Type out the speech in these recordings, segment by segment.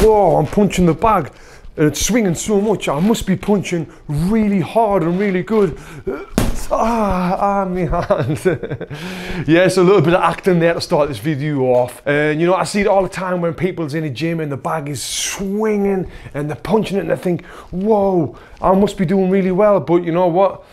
Whoa, I'm punching the bag and it's swinging so much. I must be punching really hard and really good. My hands. Yes, a little bit of acting there to start this video off. And you know, I see it all the time when people's in a gym and the bag is swinging and they're punching it and they think, whoa, I must be doing really well. But you know what?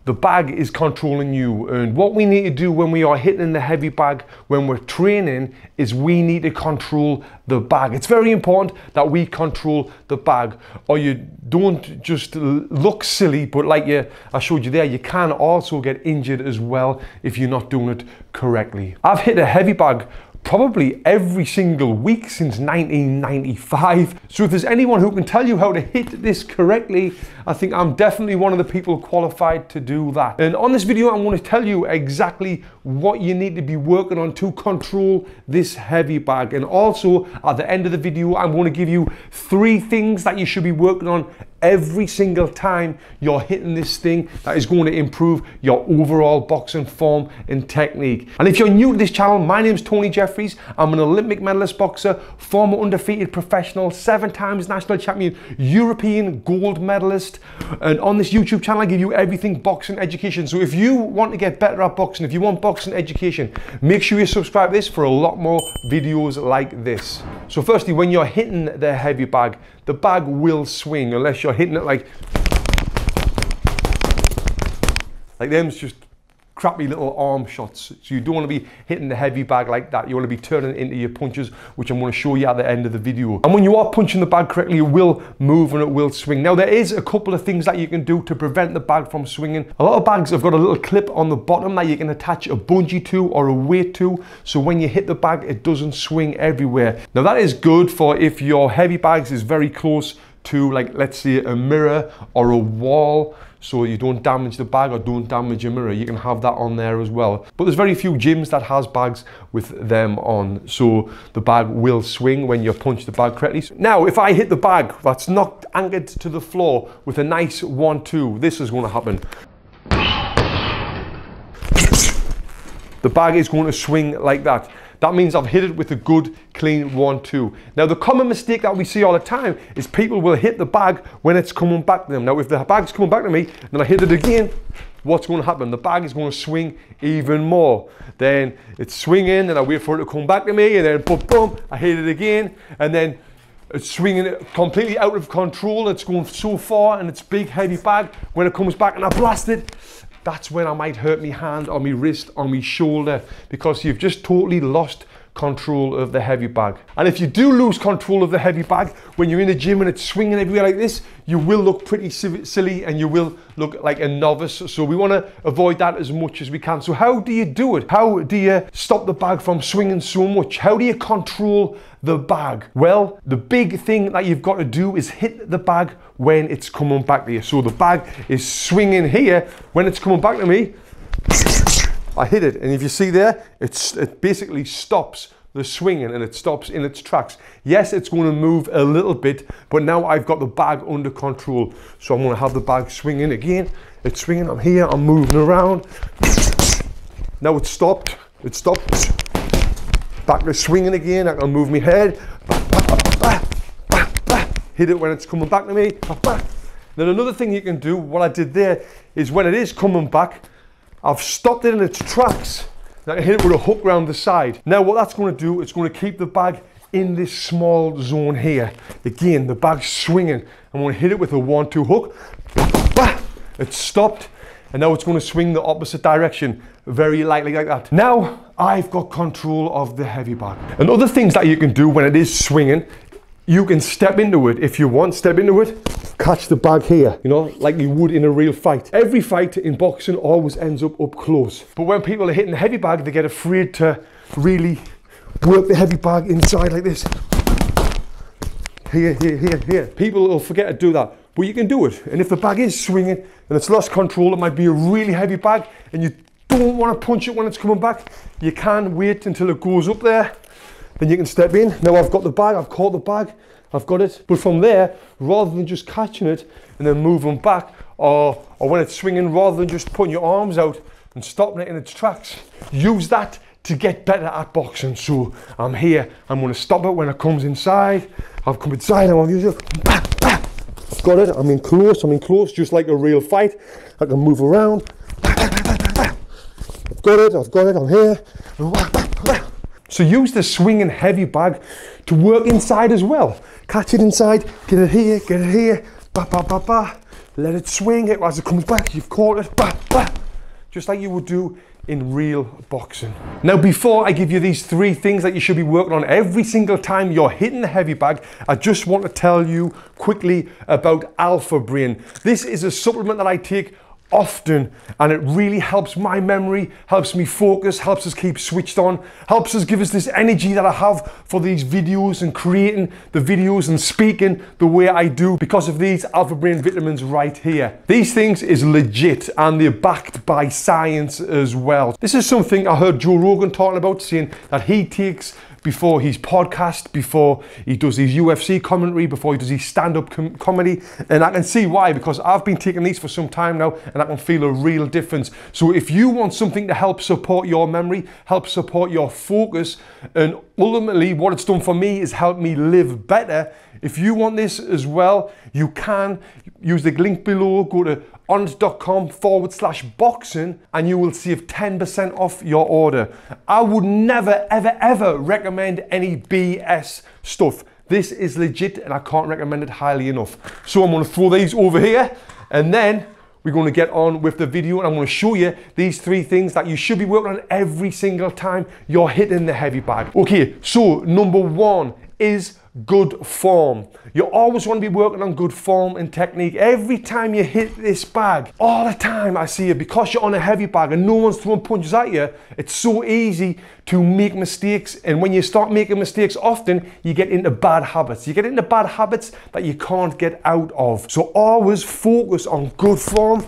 The bag is controlling you, and what we need to do when we are hitting the heavy bag when we're training is we need to control the bag. It's very important that we control the bag, or you don't just look silly, but like I showed you there, you can also get injured as well if you're not doing it correctly. I've hit a heavy bag probably every single week since 1995. So if there's anyone who can tell you how to hit this correctly, I think I'm definitely one of the people qualified to do that. And on this video, I'm going to tell you exactly what you need to be working on to control this heavy bag. And also at the end of the video, I'm going to give you 3 things that you should be working on every single time you're hitting this thing that is going to improve your overall boxing form and technique. And if you're new to this channel, my name's Tony Jeffries. I'm an Olympic medalist boxer, former undefeated professional, 7 times national champion, European gold medalist. And on this YouTube channel, I give you everything boxing education. So if you want to get better at boxing, if you want boxing education, make sure you subscribe to this for a lot more videos like this. So firstly, when you're hitting the heavy bag, the bag will swing unless you're hitting it like them's just crappy little arm shots. So you don't want to be hitting the heavy bag like that. You want to be turning it into your punches, which I'm going to show you at the end of the video. And when you are punching the bag correctly, it will move and it will swing. Now there is a couple of things that you can do to prevent the bag from swinging. A lot of bags have got a little clip on the bottom that you can attach a bungee to or a weight to, so when you hit the bag it doesn't swing everywhere. Now that is good for if your heavy bags is very close to, like, let's say a mirror or a wall, so you don't damage the bag or don't damage your mirror. You can have that on there as well. But there's very few gyms that has bags with them on, so the bag will swing when you punch the bag correctly. Now, if I hit the bag that's not anchored to the floor with a nice 1-2, this is going to happen. The bag is going to swing like that. That means I've hit it with a good, clean 1-2. Now, the common mistake that we see all the time is people will hit the bag when it's coming back to them. Now, if the bag's coming back to me, then I hit it again, what's going to happen? The bag is going to swing even more. Then it's swinging, and I wait for it to come back to me, and then boom, boom, I hit it again, and then it's swinging completely out of control. It's going so far, and it's big, heavy bag. When it comes back and I blast it, that's when I might hurt my hand or my wrist or my shoulder, because you've just totally lost control of the heavy bag. And if you do lose control of the heavy bag when you're in the gym and it's swinging everywhere like this, you will look pretty silly and you will look like a novice. So we want to avoid that as much as we can. So how do you do it? How do you stop the bag from swinging so much? How do you control the bag? Well, the big thing that you've got to do is hit the bag when it's coming back to you. So the bag is swinging here. When it's coming back to me, I hit it, and if you see there, it basically stops the swinging and it stops in its tracks. Yes, it's going to move a little bit, but now I've got the bag under control. So I'm going to have the bag swinging again. It's swinging, I'm here, I'm moving around. Now it's stopped, it stopped. Back to swinging again, I can move my head. Hit it when it's coming back to me. Then another thing you can do, what I did there, is when it is coming back, I've stopped it in its tracks. I hit it with a hook round the side. Now what that's going to do, it's going to keep the bag in this small zone here. Again, the bag's swinging. I'm going to hit it with a 1-2 hook. It's stopped, and now it's going to swing the opposite direction, very lightly like that. Now I've got control of the heavy bag. And other things that you can do when it is swinging, you can step into it if you want. Step into it, catch the bag here, you know, like you would in a real fight. Every fight in boxing always ends up close. But when people are hitting the heavy bag, they get afraid to really work the heavy bag inside like this. Here, here, here, here. People will forget to do that, but you can do it. And if the bag is swinging and it's lost control, it might be a really heavy bag and you don't want to punch it when it's coming back, you can wait until it goes up there. Then you can step in. Now I've got the bag, I've caught the bag, I've got it. But from there, rather than just catching it and then moving back, or when it's swinging, rather than just putting your arms out and stopping it in its tracks, use that to get better at boxing. So I'm here, I'm going to stop it when it comes inside. I've come inside, I'm usually got it, I'm in close, just like a real fight. I can move around. I've got it, I'm here. So use the swinging heavy bag to work inside as well. Catch it inside, get it here, ba ba ba ba. Let it swing, as it comes back, you've caught it, ba ba. Just like you would do in real boxing. Now, before I give you these 3 things that you should be working on every single time you're hitting the heavy bag, I just want to tell you quickly about Alpha Brain. This is a supplement that I take often, and it really helps my memory, helps me focus, helps us keep switched on, helps us give us this energy that I have for these videos and creating the videos and speaking the way I do because of these Alpha Brain vitamins right here. These things is legit and they're backed by science as well. This is something I heard Joe Rogan talking about, saying that he takes before his podcast, before he does his UFC commentary, before he does his stand-up comedy. And I can see why, because I've been taking these for some time now and I can feel a real difference. So if you want something to help support your memory, help support your focus, and ultimately what it's done for me is help me live better. If you want this as well, you can use the link below, go to honest.com/boxing and you will save 10% off your order. I would never, ever recommend any BS stuff. This is legit and I can't recommend it highly enough. So I'm going to throw these over here and then we're going to get on with the video, and I'm going to show you these 3 things that you should be working on every single time you're hitting the heavy bag. Okay, so number 1 is good form. You always want to be working on good form and technique. Every time you hit this bag, all the time I see it, because you're on a heavy bag and no one's throwing punches at you, it's so easy to make mistakes. And when you start making mistakes often, you get into bad habits. You get into bad habits that you can't get out of. So always focus on good form,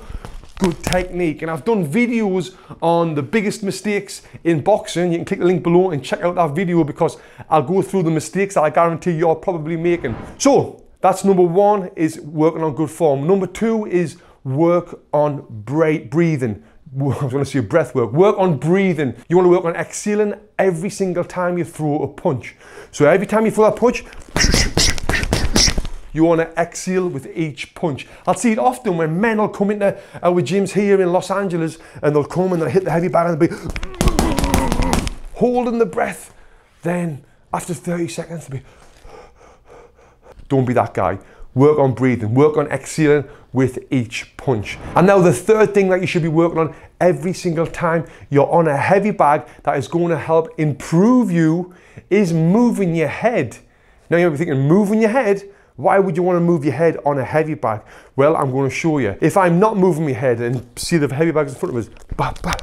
good technique. And I've done videos on the biggest mistakes in boxing. You can click the link below and check out that video, because I'll go through the mistakes that I guarantee you're probably making. So that's number 1, is working on good form. Number 2 is work on breathing. I was going to say breath work. Work on breathing. You want to work on exhaling every single time you throw a punch. So every time you throw that punch, you want to exhale with each punch. I'll see it often when men will come into our gyms here in Los Angeles and they'll come and they'll hit the heavy bag and they'll be holding the breath. Then after 30 seconds, they'll be... Don't be that guy. Work on breathing, work on exhaling with each punch. And now the 3rd thing that you should be working on every single time you're on a heavy bag that is going to help improve you is moving your head. Now you'll be thinking, moving your head? Why would you want to move your head on a heavy bag? Well, I'm going to show you. If I'm not moving my head and see the heavy bags in front of us, ba, ba,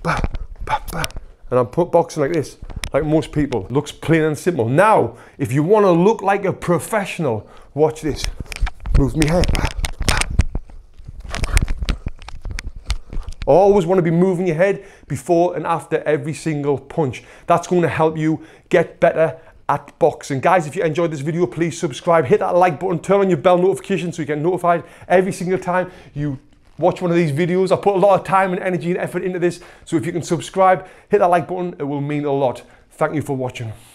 ba, ba, ba, and I'm boxing like this, like most people, looks plain and simple. Now, if you want to look like a professional, watch this. Move my head. Ba, ba. Always want to be moving your head before and after every single punch. That's going to help you get better at boxing. Guys, if you enjoyed this video, please subscribe, hit that like button, turn on your bell notification so you get notified every single time you watch one of these videos. I put a lot of time and energy and effort into this, so if you can subscribe, hit that like button, it will mean a lot. Thank you for watching.